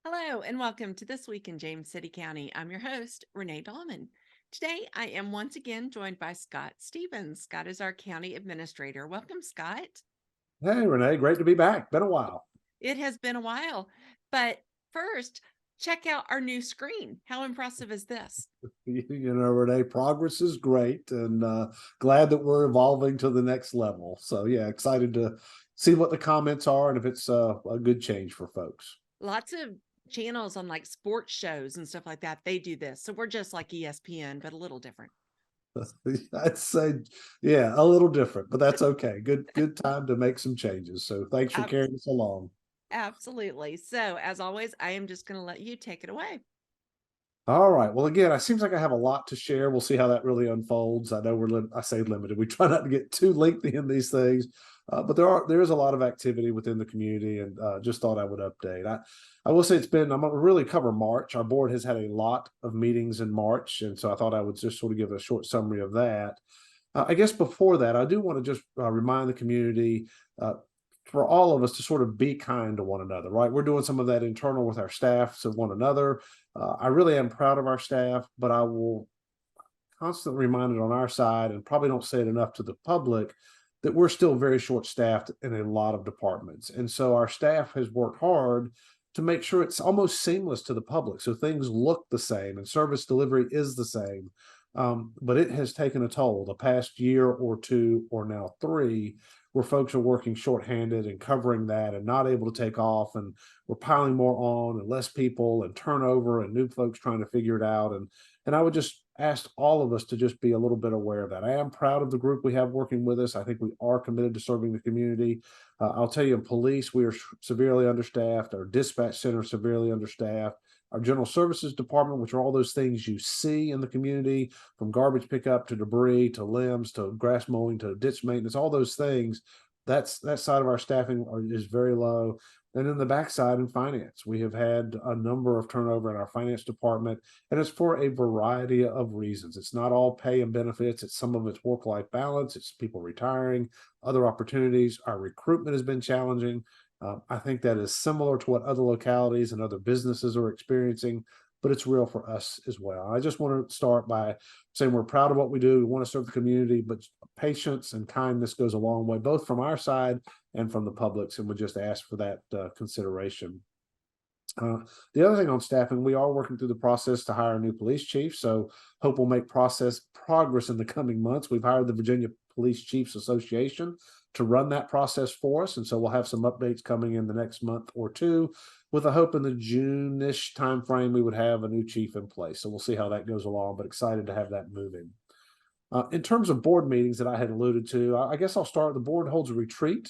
Hello and welcome to This Week in James City County. I'm your host, Renee Dahlman. Today, I am once again joined by Scott Stevens. Scott is our county administrator. Welcome, Scott. Hey, Renee, great to be back. Been a while. It has been a while, but first, check out our new screen. How impressive is this? Renee, progress is great and glad that we're evolving to the next level. So, yeah, excited to see what the comments are and if it's a good change for folks. Lots of channels on like sports shows and stuff like that, they do this. So we're just like ESPN, but a little different. I'd say, yeah, a little different, but that's okay. Good time to make some changes. So, thanks for Abs- carrying us along. Absolutely. So, as always, I am just going to let you take it away. All right. Well, again, it seems like I have a lot to share. We'll see how that really unfolds. I know I say limited. We try not to get too lengthy in these things, but there is a lot of activity within the community, and just thought I would update. I will say I'm going to really cover March. Our board has had a lot of meetings in March, and so I thought I would just sort of give a short summary of that. I guess before that, I do want to just remind the community. For all of us to sort of be kind to one another, right? We're doing some of that internal with our staff to one another. I really am proud of our staff, but I will constantly remind it on our side, and probably don't say it enough to the public, that we're still very short staffed in a lot of departments. And so our staff has worked hard to make sure it's almost seamless to the public. So things look the same and service delivery is the same. But it has taken a toll the past year or two, or now three, where folks are working shorthanded and covering that and not able to take off. And we're piling more on and less people and turnover and new folks trying to figure it out. And I would just ask all of us to just be a little bit aware of that. I am proud of the group we have working with us. I think we are committed to serving the community. I'll tell you, in police, we are severely understaffed. Our dispatch center is severely understaffed. Our general services department, which are all those things you see in the community, from garbage pickup to debris to limbs to grass mowing to ditch maintenance, all those things. That side of our staffing is very low. And in the backside in finance, we have had a number of turnover in our finance department, and it's for a variety of reasons. It's not all pay and benefits. It's some of it's work-life balance. It's people retiring, other opportunities. Our recruitment has been challenging. I think that is similar to what other localities and other businesses are experiencing, but it's real for us as well. I just want to start by saying we're proud of what we do. We want to serve the community, but patience and kindness goes a long way, both from our side and from the public's, and we just ask for that consideration. Uh, the other thing on staffing, we are working through the process to hire a new police chief. So hope we'll make process progress in the coming months. We've hired the Virginia Police Chiefs Association to run that process for us. And so we'll have some updates coming in the next month or two, with a hope in the June-ish timeframe we would have a new chief in place. So we'll see how that goes along, but excited to have that moving. In terms of board meetings that I had alluded to, I guess I'll start. The board holds a retreat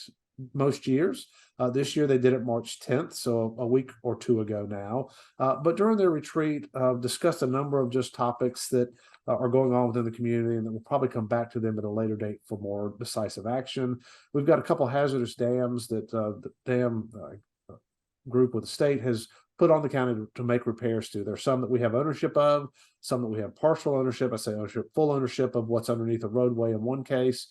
most years. This year they did it March 10th, so a week or two ago now. But during their retreat, discussed a number of just topics that are going on within the community, and that we'll probably come back to them at a later date for more decisive action. We've got a couple hazardous dams that the dam group with the state has put on the county to make repairs to. There's some that we have ownership of, some that we have partial ownership. I say ownership, full ownership of what's underneath a roadway in one case,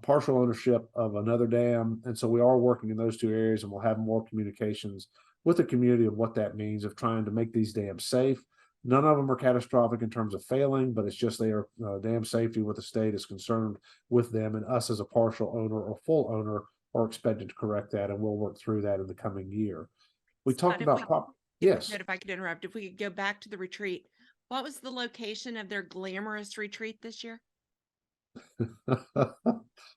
partial ownership of another dam. And so we are working in those two areas, and we'll have more communications with the community of what that means of trying to make these dams safe. None of them are catastrophic in terms of failing, but it's just they are dam safety. What the state is concerned with them, and us as a partial owner or full owner are expected to correct that, and we'll work through that in the coming year. We Scott, talked about if we yes. could, if I could interrupt, if we could go back to the retreat, what was the location of their glamorous retreat this year?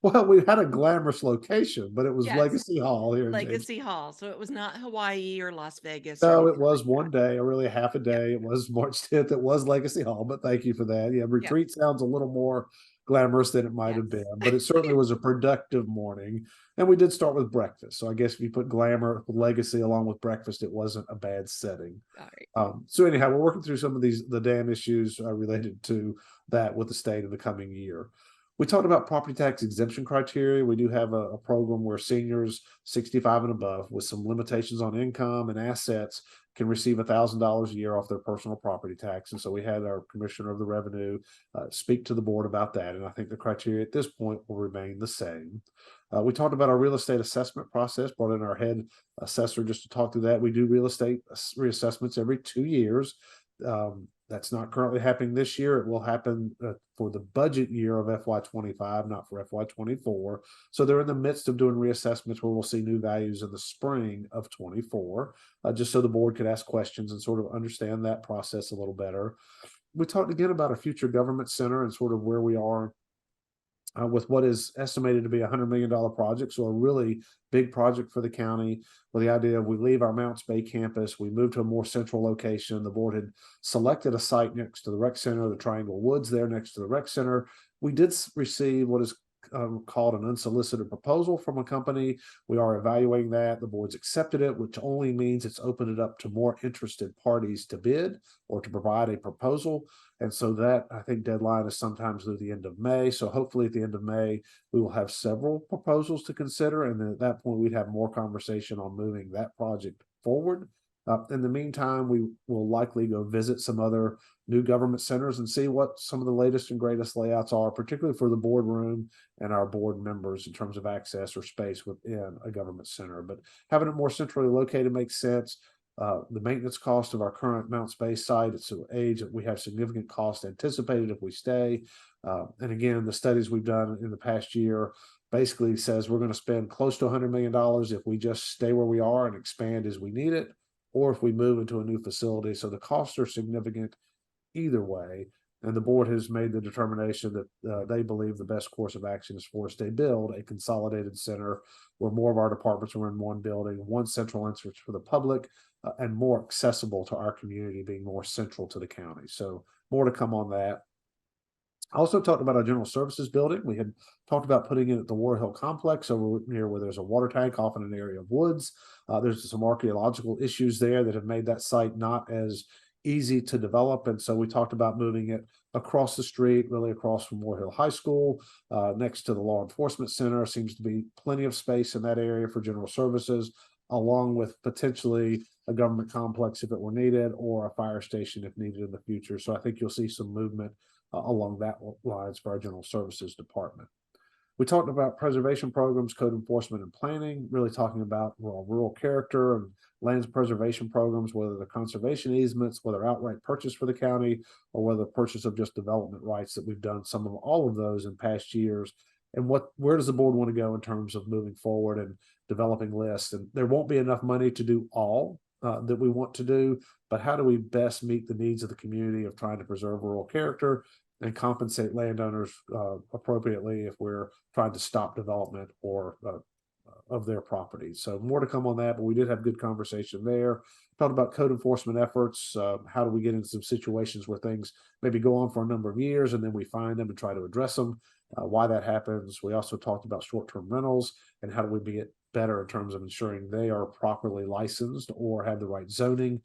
Well, we had a glamorous location, but it was Yes, Legacy Hall here in James. Legacy Hall. So it was not Hawaii or Las Vegas or No, it anything like was that. one day, or really half a Yep. day. It was March 10th. It was Legacy Hall, but thank you for that. Yeah, Yep. retreat sounds a little more glamorous than it might have Yes. been, but it certainly was a productive morning. And we did start with breakfast. So I guess if you put glamour with legacy along with breakfast, it wasn't a bad setting. All right. So anyhow, we're working through some of the dam issues related to that with the state in the coming year. We talked about property tax exemption criteria. We do have a program where seniors 65 and above with some limitations on income and assets can receive $1,000 a year off their personal property tax. And so we had our commissioner of the revenue speak to the board about that. And I think the criteria at this point will remain the same. We talked about our real estate assessment process, brought in our head assessor just to talk through that. We do real estate reassessments every 2 years. That's not currently happening this year. It will happen for the budget year of FY25, not for FY24. So they're in the midst of doing reassessments where we'll see new values in the spring of 24, just so the board could ask questions and sort of understand that process a little better. We talked again about a future government center and sort of where we are with what is estimated to be $100 million project. So a really big project for the county, with the idea of we leave our Mounts Bay campus, we move to a more central location. The board had selected a site next to the rec center, the Triangle Woods there next to the rec center. We did receive what is called an unsolicited proposal from a company. We are evaluating that. The board's accepted it, which only means it's opened it up to more interested parties to bid or to provide a proposal. And so that, I think, deadline is sometimes through the end of May. So hopefully at the end of May, we will have several proposals to consider. And then at that point, we'd have more conversation on moving that project forward. In the meantime, we will likely go visit some other new government centers and see what some of the latest and greatest layouts are, particularly for the boardroom and our board members in terms of access or space within a government center. But having it more centrally located makes sense. The maintenance cost of our current Mounts Bay site, it's an age that we have significant cost anticipated if we stay. And again, the studies we've done in the past year basically says we're going to spend close to $100 million if we just stay where we are and expand as we need it, or if we move into a new facility. So the costs are significant either way. And the board has made the determination that they believe the best course of action is for us to build a consolidated center where more of our departments are in one building, one central entrance for the public, and more accessible to our community, being more central to the county. So more to come on that. I also talked about our general services building. We had talked about putting it at the War Hill complex over near where there's a water tank off in an area of woods. There's some archaeological issues there that have made that site not as easy to develop. And so we talked about moving it across the street, really across from War Hill High School, next to the law enforcement center. Seems to be plenty of space in that area for general services, along with potentially a government complex if it were needed, or a fire station if needed in the future. So I think you'll see some movement along that lines for our general services department. We talked about preservation programs, code enforcement, and planning, really talking about rural character and lands preservation programs, whether they're conservation easements, whether outright purchase for the county, or whether purchase of just development rights that we've done some of all of those in past years. And where does the board want to go in terms of moving forward and developing lists? And there won't be enough money to do all that we want to do, but how do we best meet the needs of the community of trying to preserve rural character and compensate landowners appropriately if we're trying to stop development or of their properties? So more to come on that, but we did have good conversation there. Talked about code enforcement efforts. How do we get into some situations where things maybe go on for a number of years and then we find them and try to address them, why that happens. We also talked about short-term rentals and how do we get better in terms of ensuring they are properly licensed or have the right zoning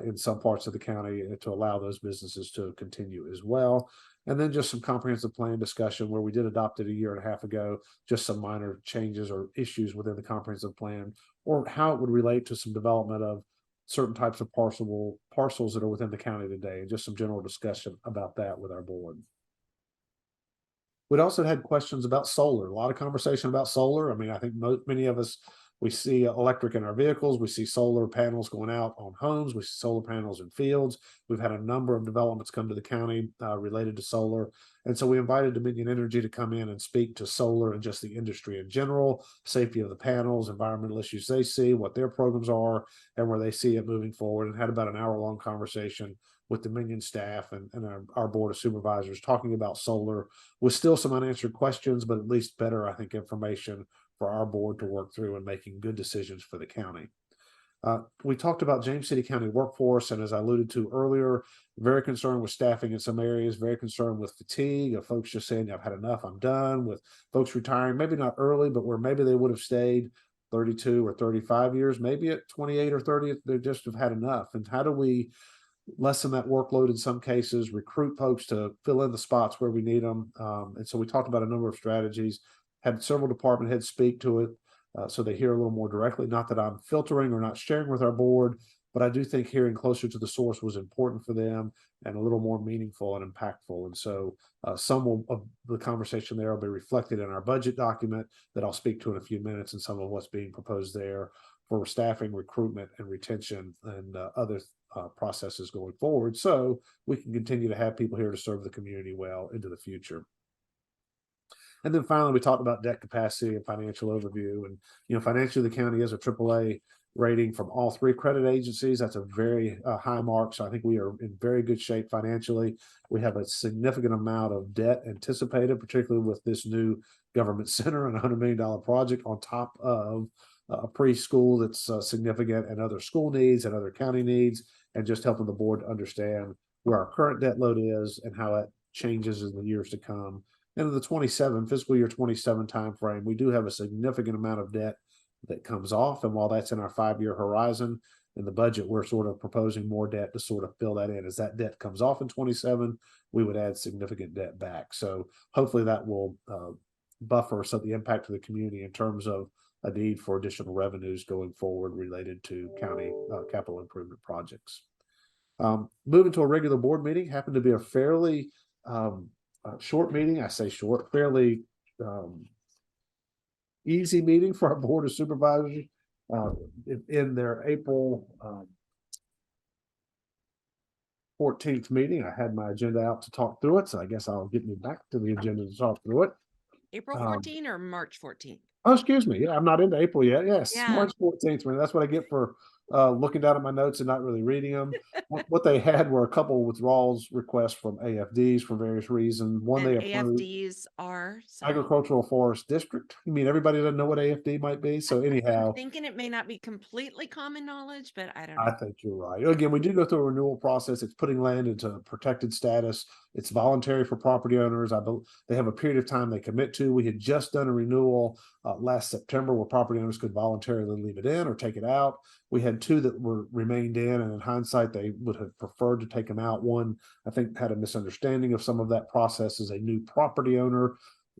in some parts of the county to allow those businesses to continue as well. And then just some comprehensive plan discussion where we did adopt it a year and a half ago, just some minor changes or issues within the comprehensive plan, or how it would relate to some development of certain types of parcels that are within the county today, and just some general discussion about that with our board. We'd also had questions about solar, a lot of conversation about solar. I mean, I think many of us, we see electric in our vehicles, we see solar panels going out on homes, we see solar panels in fields. We've had a number of developments come to the county related to solar. And so we invited Dominion Energy to come in and speak to solar and just the industry in general, safety of the panels, environmental issues they see, what their programs are, and where they see it moving forward, and had about an hour-long conversation with Dominion staff and our board of supervisors talking about solar, with still some unanswered questions, but at least better, I think, information for our board to work through and making good decisions for the county. We talked about James City County workforce, and as I alluded to earlier, very concerned with staffing in some areas, very concerned with fatigue of folks just saying, I've had enough, I'm done, with folks retiring, maybe not early, but where maybe they would have stayed 32 or 35 years, maybe at 28 or 30, they just have had enough. And how do we lessen that workload in some cases, recruit folks to fill in the spots where we need them? And so we talked about a number of strategies, had several department heads speak to it, so they hear a little more directly. Not that I'm filtering or not sharing with our board, but I do think hearing closer to the source was important for them and a little more meaningful and impactful. And so of the conversation there will be reflected in our budget document that I'll speak to in a few minutes, and some of what's being proposed there for staffing, recruitment, and retention, and other processes going forward, so we can continue to have people here to serve the community well into the future. And then finally, we talked about debt capacity and financial overview. And, financially, the county is a AAA rating from all three credit agencies. That's a very high mark. So I think we are in very good shape financially. We have a significant amount of debt anticipated, particularly with this new government center and $100 million project on top of a preschool that's significant, and other school needs and other county needs, and just helping the board to understand where our current debt load is and how it changes in the years to come. And in the fiscal year 27 timeframe, we do have a significant amount of debt that comes off. And while that's in our 5-year horizon, in the budget, we're sort of proposing more debt to sort of fill that in. As that debt comes off in 27, we would add significant debt back. So hopefully that will buffer some of the impact to the community in terms of a need for additional revenues going forward related to county capital improvement projects. Moving to a regular board meeting, happened to be a fairly short meeting. I say short, fairly easy meeting for our Board of Supervisors. In their April 14th meeting, I had my agenda out to talk through it, so I guess I'll get me back to the agenda to talk through it. April 14 or March 14th? Oh, excuse me. Yeah, I'm not into April yet. Yes, Yeah. March 14th. That's what I get for looking down at my notes and not really reading them. What they had were a couple of withdrawals requests from AFDs for various reasons. One, And they approved AFDs are, sorry, Agricultural Forest District. You mean everybody doesn't know what AFD might be? So I'm anyhow, thinking it may not be completely common knowledge, but I don't I know. think you're right. Again, we do go through a renewal process. It's putting land into protected status. It's voluntary for property owners. They have a period of time they commit to. We had just done a renewal last September where property owners could voluntarily leave it in or take it out. We had two that remained in, and in hindsight, they would have preferred to take them out. One, I think, had a misunderstanding of some of that process as a new property owner.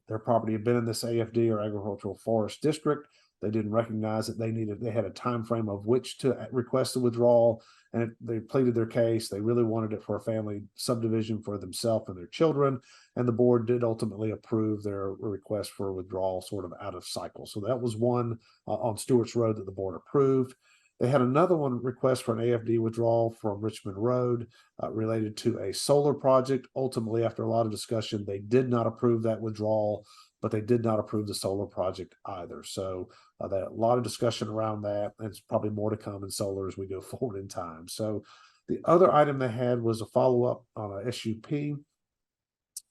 Their property had been in this AFD or Agricultural Forest District. They didn't recognize that they had a time frame of which to request the withdrawal, and they pleaded their case. They really wanted it for a family subdivision for themselves and their children, and the board did ultimately approve their request for withdrawal sort of out of cycle. So that was one on Stewart's Road that the board approved. They had another one request for an AFD withdrawal from Richmond Road related to a solar project. Ultimately, after a lot of discussion, they did not approve that withdrawal, but they did not approve the solar project either. So a lot of discussion around that, and it's probably more to come in solar as we go forward in time. So the other item they had was a follow-up on a SUP,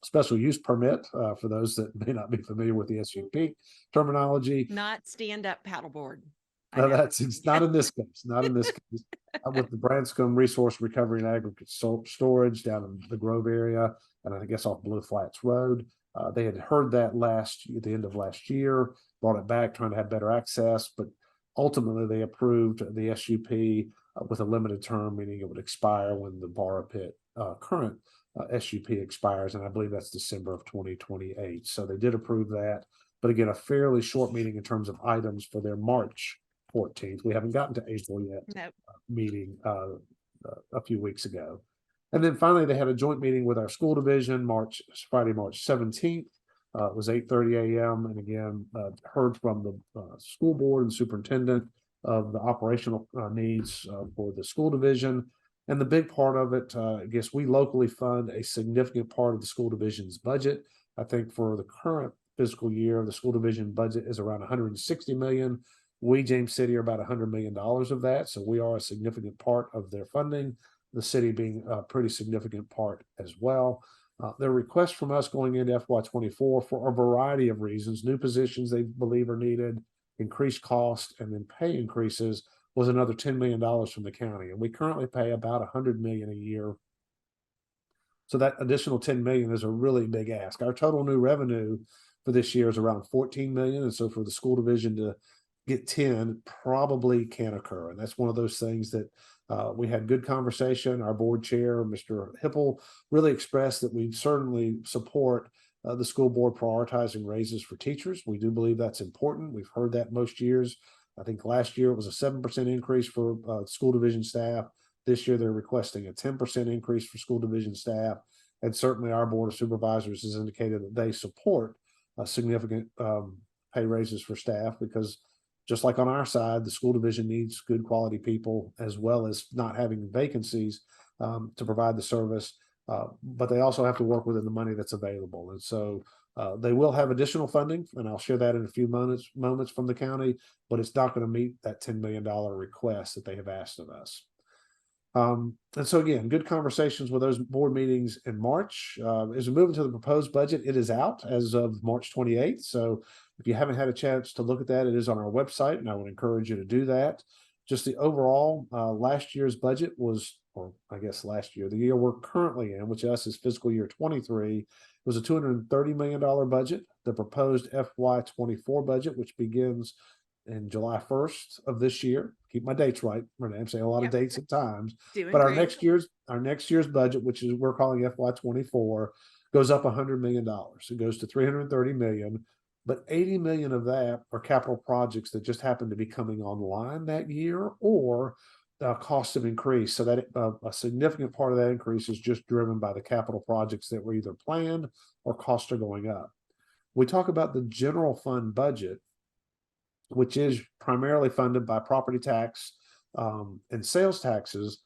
special use permit, for those that may not be familiar with the SUP terminology. Not stand-up paddleboard. No, it's not in this case, not in this case. With the Branscombe Resource Recovery and Aggregate Storage down in the Grove area, and I guess off Blue Flats Road. They had heard that at the end of last year, brought it back, trying to have better access, but ultimately they approved the SUP with a limited term, meaning it would expire when the Barra Pit current SUP expires, and I believe that's December of 2028. So they did approve that, but again, a fairly short meeting in terms of items for their March 14th. We haven't gotten to April yet. Nope. Meeting a few weeks ago. And then finally, they had a joint meeting with our school division Friday, March 17th. It was 8:30 a.m. And again, heard from the school board and superintendent of the operational needs for the school division. And the big part of it, I guess we locally fund a significant part of the school division's budget. I think for the current fiscal year, the school division budget is around $160 million. We, James City, are about $100 million of that. So we are a significant part of their funding, the city being a pretty significant part as well. Their request from us going into FY24 for a variety of reasons, new positions they believe are needed, increased cost, and then pay increases, was another $10 million from the county. And we currently pay about $100 million a year. So that additional $10 million is a really big ask. Our total new revenue for this year is around $14 million. And so for the school division to get 10 probably can occur. And that's one of those things that we had good conversation. Our board chair, Mr. Hipple, really expressed that we certainly support the school board prioritizing raises for teachers. We do believe that's important. We've heard that most years. I think last year it was a 7% increase for school division staff. This year they're requesting a 10% increase for school division staff. And certainly our Board of Supervisors has indicated that they support significant pay raises for staff, because just like on our side, the school division needs good quality people, as well as not having vacancies to provide the service. But they also have to work within the money that's available. And so they will have additional funding, and I'll share that in a few moments from the county, but it's not going to meet that $10 million request that they have asked of us. And so again, good conversations with those board meetings in March. As we move into the proposed budget, it is out as of March 28th. So if you haven't had a chance to look at that, it is on our website, and I would encourage you to do that. Just the overall last year's budget was, or I guess last year, the year we're currently in, which us is fiscal year 23, was a $230 million budget. The proposed FY24 budget, which begins in July 1st of this year. Keep my dates right, Renee. I'm saying a lot of dates at times. Doing But our great. next year's budget, which is we're calling FY24, goes up $100 million. It goes to $330 million. But 80 million of that are capital projects that just happen to be coming online that year, or costs have increased. So that a significant part of that increase is just driven by the capital projects that were either planned or costs are going up. We talk about the general fund budget, which is primarily funded by property tax and sales taxes.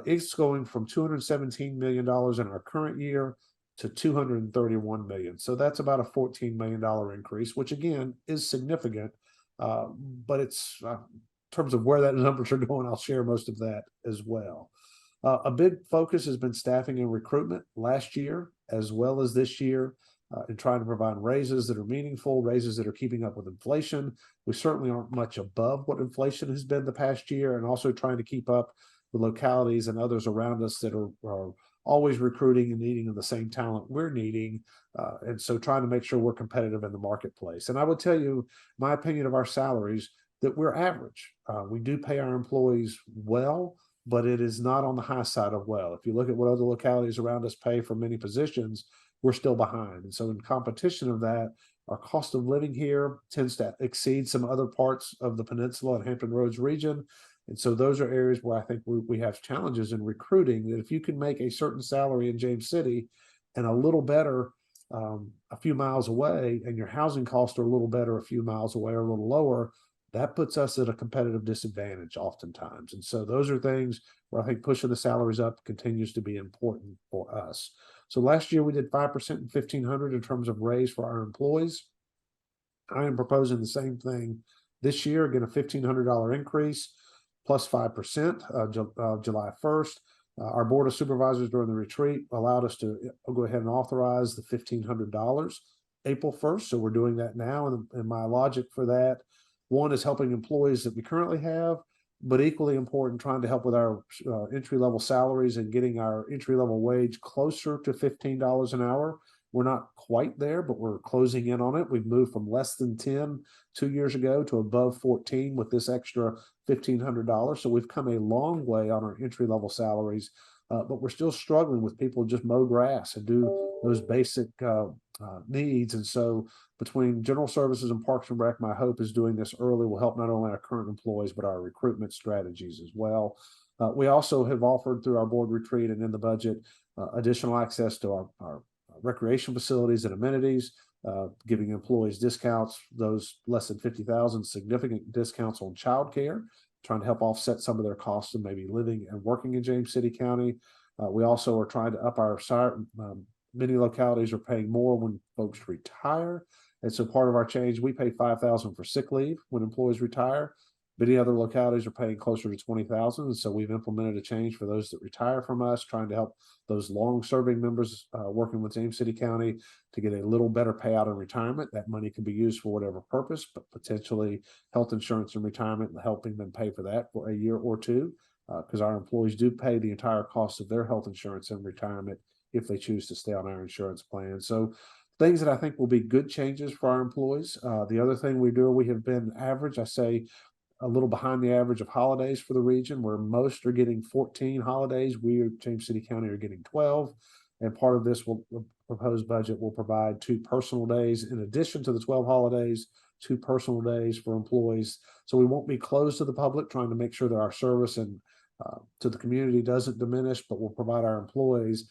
It's going from $217 million in our current year to $231 million. So that's about a $14 million increase, which again is significant. But it's in terms of where that numbers are going, I'll share most of that as well. A big focus has been staffing and recruitment last year, as well as this year, in trying to provide raises that are meaningful, raises that are keeping up with inflation. We certainly aren't much above what inflation has been the past year, and also trying to keep up with localities and others around us that are always recruiting and needing the same talent we're needing. And so trying to make sure we're competitive in the marketplace. And I would tell you my opinion of our salaries, that we're average. We do pay our employees well, but it is not on the high side of well. If you look at what other localities around us pay for many positions, we're still behind. And so in competition of that, our cost of living here tends to exceed some other parts of the peninsula and Hampton Roads region. And so those are areas where I think we have challenges in recruiting, that if you can make a certain salary in James City and a little better a few miles away, and your housing costs are a little better a few miles away or a little lower, that puts us at a competitive disadvantage oftentimes. And so those are things where I think pushing the salaries up continues to be important for us. So last year we did 5% and 1,500 in terms of raise for our employees. I am proposing the same thing this year, again, a $1,500 increase plus 5% July 1st. Our Board of Supervisors during the retreat allowed us to go ahead and authorize the $1,500 April 1st. So we're doing that now. And my logic for that, one, is helping employees that we currently have, but equally important, trying to help with our entry-level salaries and getting our entry-level wage closer to $15 an hour. We're not quite there, but we're closing in on it. We've moved from less than 10 2 years ago to above 14 with this extra $1,500. So we've come a long way on our entry-level salaries, but we're still struggling with people who just mow grass and do those basic needs. And so between General Services and Parks and Rec, my hope is doing this early will help not only our current employees, but our recruitment strategies as well. We also have offered through our board retreat and in the budget additional access to our recreation facilities and amenities, giving employees discounts, those less than 50,000, significant discounts on childcare, trying to help offset some of their costs of maybe living and working in James City County. We also are trying to up our many localities are paying more when folks retire. And so part of our change, we pay $5,000 for sick leave when employees retire. Many other localities are paying closer to $20,000. And so we've implemented a change for those that retire from us, trying to help those long-serving members working with James City County to get a little better payout in retirement. That money can be used for whatever purpose, but potentially health insurance in retirement and helping them pay for that for a year or two, because our employees do pay the entire cost of their health insurance in retirement if they choose to stay on our insurance plan. So things that I think will be good changes for our employees. The other thing we do, we have been average, I say, a little behind the average of holidays for the region, where most are getting 14 holidays. We at James City County are getting 12. And part of this proposed budget will provide 2 personal days in addition to the 12 holidays 2 personal days for employees. So we won't be closed to the public, trying to make sure that our service and to the community doesn't diminish, but we'll provide our employees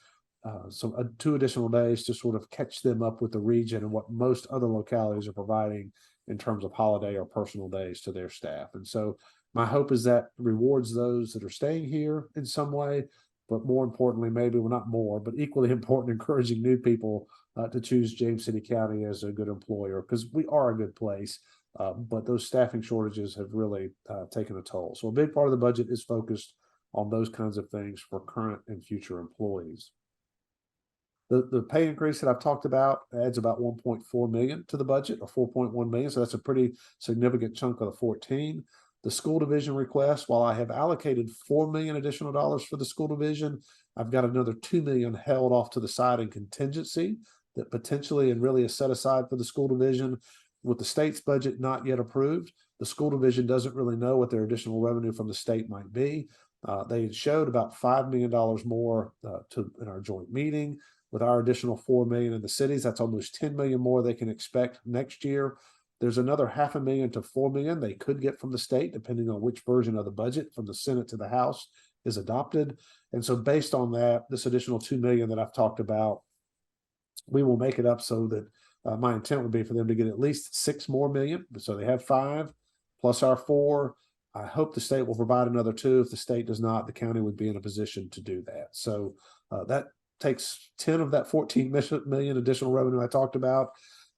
some 2 additional days to sort of catch them up with the region and what most other localities are providing in terms of holiday or personal days to their staff. And so my hope is that rewards those that are staying here in some way, but more importantly, maybe well, not more, but equally important, encouraging new people to choose James City County as a good employer, because we are a good place. But those staffing shortages have really taken a toll. So a big part of the budget is focused on those kinds of things for current and future employees. The pay increase that I've talked about adds about 1.4 million to the budget, or 4.1 million. So that's a pretty significant chunk of the 14. The school division request, while I have allocated 4 million additional dollars for the school division, I've got another 2 million held off to the side in contingency that potentially and really is set aside for the school division. With the state's budget not yet approved, the school division doesn't really know what their additional revenue from the state might be. They had showed about $5 million more in our joint meeting. With our additional 4 million in the cities, that's almost 10 million more they can expect next year. There's another $500,000 to 4 million they could get from the state, depending on which version of the budget from the Senate to the House is adopted. And so based on that, this additional 2 million that I've talked about, we will make it up so that my intent would be for them to get at least 6 more million. So they have 5 plus our 4. I hope the state will provide another 2. If the state does not, the county would be in a position to do that. So that takes 10 of that 14 million additional revenue I talked about.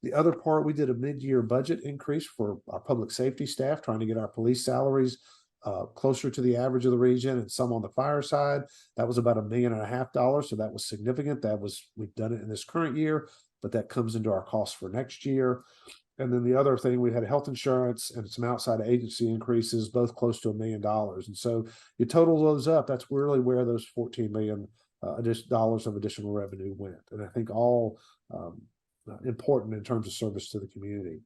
The other part, we did a mid-year budget increase for our public safety staff, trying to get our police salaries closer to the average of the region, and some on the fire side. That was about $1.5 million. So that was significant. We've done it in this current year, but that comes into our costs for next year. And then the other thing, we had health insurance and some outside agency increases, both close to $1 million. And so you total those up, that's really where those 14 million dollars of additional revenue went. And I think all important in terms of service to the community.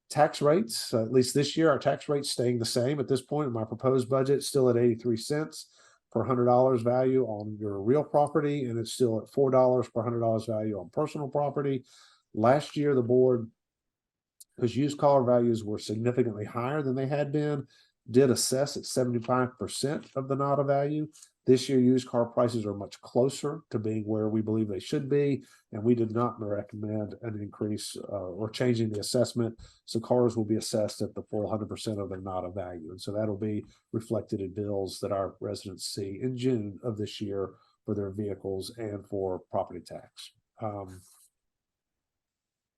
Tax rates, at least this year, our tax rate's staying the same at this point. In my proposed budget, still at 83 cents per $100 value on your real property, and it's still at $4 per $100 value on personal property. Last year, the board, because used car values were significantly higher than they had been, did assess at 75% of the NADA value. This year, used car prices are much closer to being where we believe they should be, and we did not recommend an increase or changing the assessment. So cars will be assessed at the full 100% of their NADA value. And so that'll be reflected in bills that our residents see in June of this year for their vehicles and for property tax.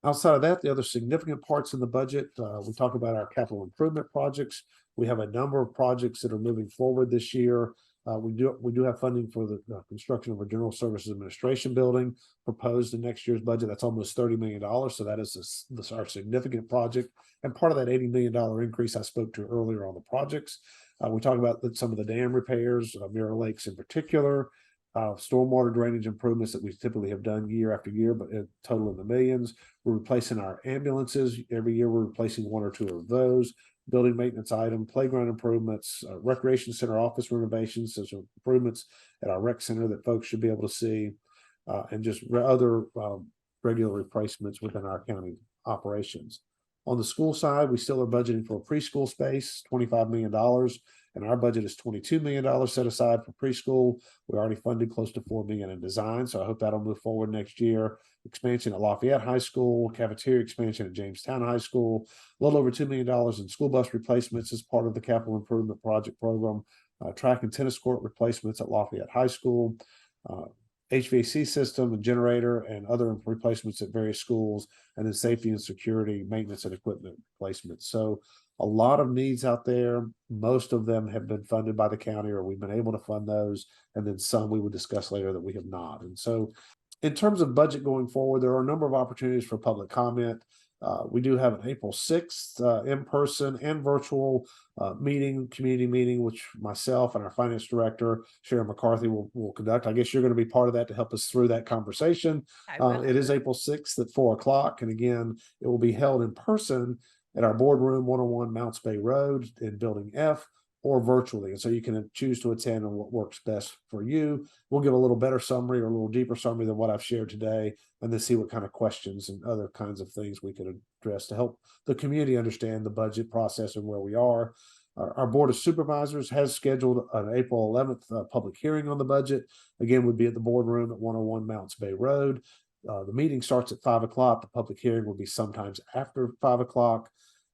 Outside of that, the other significant parts in the budget, we talk about our capital improvement projects. We have a number of projects that are moving forward this year. We do have funding for the construction of a General Services Administration building proposed in next year's budget. That's almost $30 million. So that is our significant project. And part of that $80 million increase I spoke to earlier on the projects. We talk about some of the dam repairs, Mirror Lakes in particular, stormwater drainage improvements that we typically have done year after year, but total in the millions. We're replacing our ambulances. Every year we're replacing 1 or 2 of those. Building maintenance item, playground improvements, recreation center office renovations, so some improvements at our rec center that folks should be able to see, and just other regular replacements within our county operations. On the school side, we still are budgeting for a preschool space, $25 million, and our budget is $22 million set aside for preschool. We already funded close to $4 million in design, so I hope that'll move forward next year. Expansion at Lafayette High School, cafeteria expansion at Jamestown High School, a little over $2 million in school bus replacements as part of the capital improvement project program, track and tennis court replacements at Lafayette High School, HVAC system and generator and other replacements at various schools, and then safety and security maintenance and equipment replacements. So a lot of needs out there. Most of them have been funded by the county, or we've been able to fund those, and then some we would discuss later that we have not. And so in terms of budget going forward, there are a number of opportunities for public comment. We do have an April 6th in-person and virtual community meeting, which myself and our finance director, Sharon McCarthy, will conduct. I guess you're going to be part of that to help us through that conversation. It is April 6th at 4 o'clock. And again, it will be held in person at our boardroom 101 Mounts Bay Road in Building F, or virtually. And so you can choose to attend on what works best for you. We'll give a little better summary or a little deeper summary than what I've shared today, and then see what kind of questions and other kinds of things we could address to help the community understand the budget process and where we are. Our Board of Supervisors has scheduled an April 11th public hearing on the budget. Again, would be at the boardroom at 101 Mounts Bay Road. The meeting starts at 5 o'clock. The public hearing will be sometimes after 5 o'clock.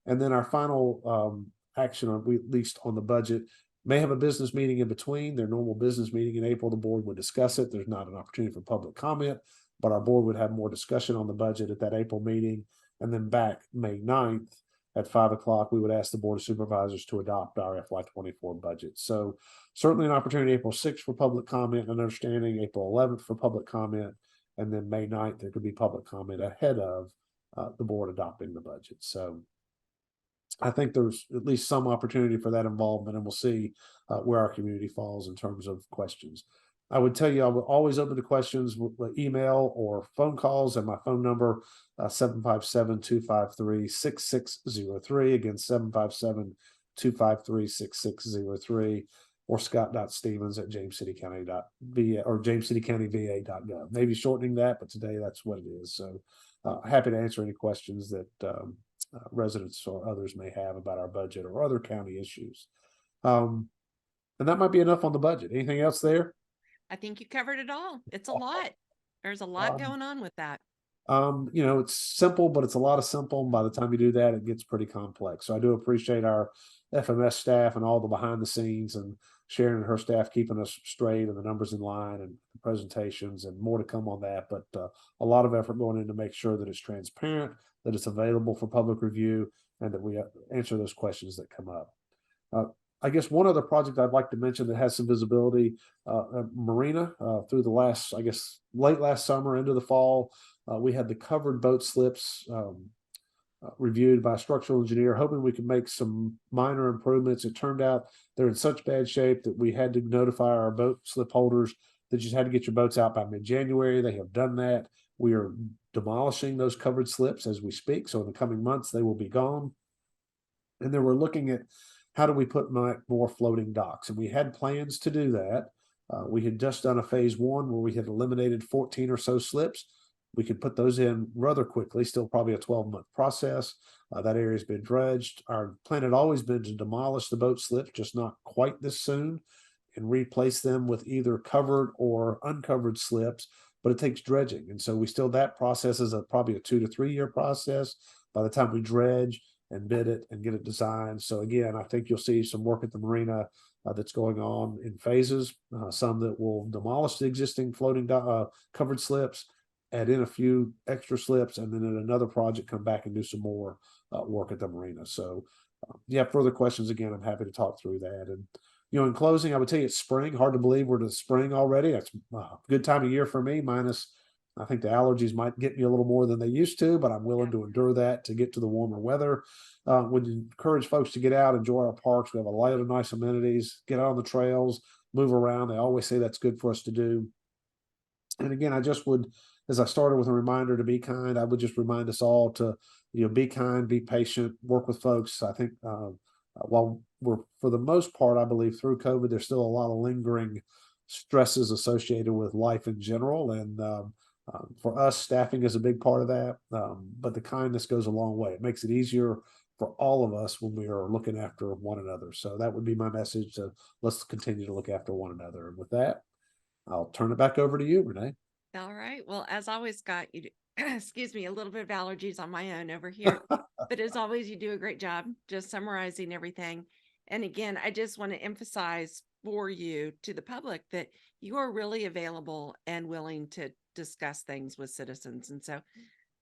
And then our final action, at least on the budget, may have a business meeting in between their normal business meeting in April. The board would discuss it. There's not an opportunity for public comment, but our board would have more discussion on the budget at that April meeting. And then back May 9th at 5 o'clock, we would ask the Board of Supervisors to adopt our FY24 budget. So certainly an opportunity April 6th for public comment and understanding, April 11th for public comment, and then May 9th, there could be public comment ahead of the board adopting the budget. So I think there's at least some opportunity for that involvement, and we'll see where our community falls in terms of questions. I would tell you, I will always open to questions with email or phone calls, and my phone number, 757-253-6603. Again, 757-253-6603, or scott.stevens@jamescitycounty.va or jamescitycountyva.gov. Maybe shortening that, but today that's what it is. So happy to answer any questions that residents or others may have about our budget or other county issues. And that might be enough on the budget. Anything else there? I think you covered it all. It's a lot. There's a lot going on with that. It's simple, but it's a lot of simple. And by the time you do that, it gets pretty complex. So I do appreciate our FMS staff and all the behind the scenes, and Sharon and her staff keeping us straight and the numbers in line and the presentations, and more to come on that. But a lot of effort going in to make sure that it's transparent, that it's available for public review, and that we answer those questions that come up. I guess one other project I'd like to mention that has some visibility, Marina, through the last, I guess, late last summer into the fall, we had the covered boat slips reviewed by a structural engineer, hoping we could make some minor improvements. It turned out they're in such bad shape that we had to notify our boat slip holders that you had to get your boats out by mid-January. They have done that. We are demolishing those covered slips as we speak. So in the coming months, they will be gone. And then we're looking at how do we put more floating docks? And we had plans to do that. We had just done a phase one where we had eliminated 14 or so slips. We could put those in rather quickly, still probably a 12-month process. That area has been dredged. Our plan had always been to demolish the boat slips, just not quite this soon, and replace them with either covered or uncovered slips, but it takes dredging. And so that process is probably a 2 to 3 year process by the time we dredge and bid it and get it designed. So again, I think you'll see some work at the marina that's going on in phases, some that will demolish the existing floating covered slips, add in a few extra slips, and then in another project come back and do some more work at the marina. So if you have further questions, again, I'm happy to talk through that. And in closing, I would tell you it's spring. Hard to believe we're to the spring already. It's a good time of year for me, minus I think the allergies might get me a little more than they used to, but I'm willing to endure that to get to the warmer weather. Would encourage folks to get out, enjoy our parks. We have a lot of nice amenities, get out on the trails, move around. They always say that's good for us to do. And again, I just would, as I started with a reminder to be kind, I would just remind us all to, be kind, be patient, work with folks. I think while we're, for the most part, I believe through COVID, there's still a lot of lingering stresses associated with life in general. And for us, staffing is a big part of that. But the kindness goes a long way. It makes it easier for all of us when we are looking after one another. So that would be my message. Let's continue to look after one another. And with that, I'll turn it back over to you, Renee. All right. Well, as always, Scott, you excuse me, a little bit of allergies on my own over here, but as always, you do a great job just summarizing everything. And again, I just want to emphasize for you to the public that you are really available and willing to discuss things with citizens. And so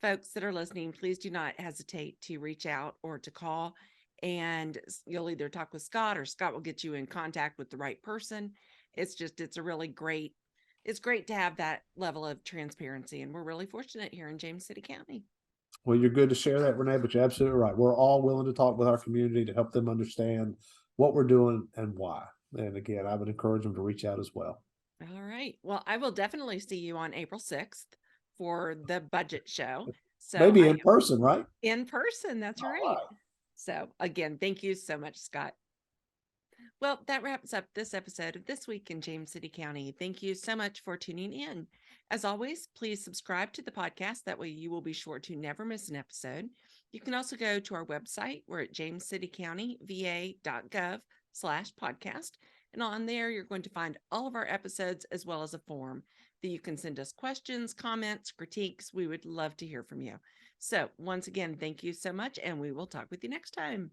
folks that are listening, please do not hesitate to reach out or to call, and you'll either talk with Scott or Scott will get you in contact with the right person. It's a really great, it's great to have that level of transparency. And we're really fortunate here in James City County. Well, you're good to share that, Renee, but you're absolutely right. We're all willing to talk with our community to help them understand what we're doing and why. And again, I would encourage them to reach out as well. All right. Well, I will definitely see you on April 6th for the budget show. So maybe in person, right? In person. That's right. So again, thank you so much, Scott. Well, that wraps up this episode of This Week in James City County. Thank you so much for tuning in. As always, please subscribe to the podcast. That way you will be sure to never miss an episode. You can also go to our website. We're at jamescitycountyva.gov/podcast. And on there, you're going to find all of our episodes as well as a form that you can send us questions, comments, critiques. We would love to hear from you. So once again, thank you so much, and we will talk with you next time.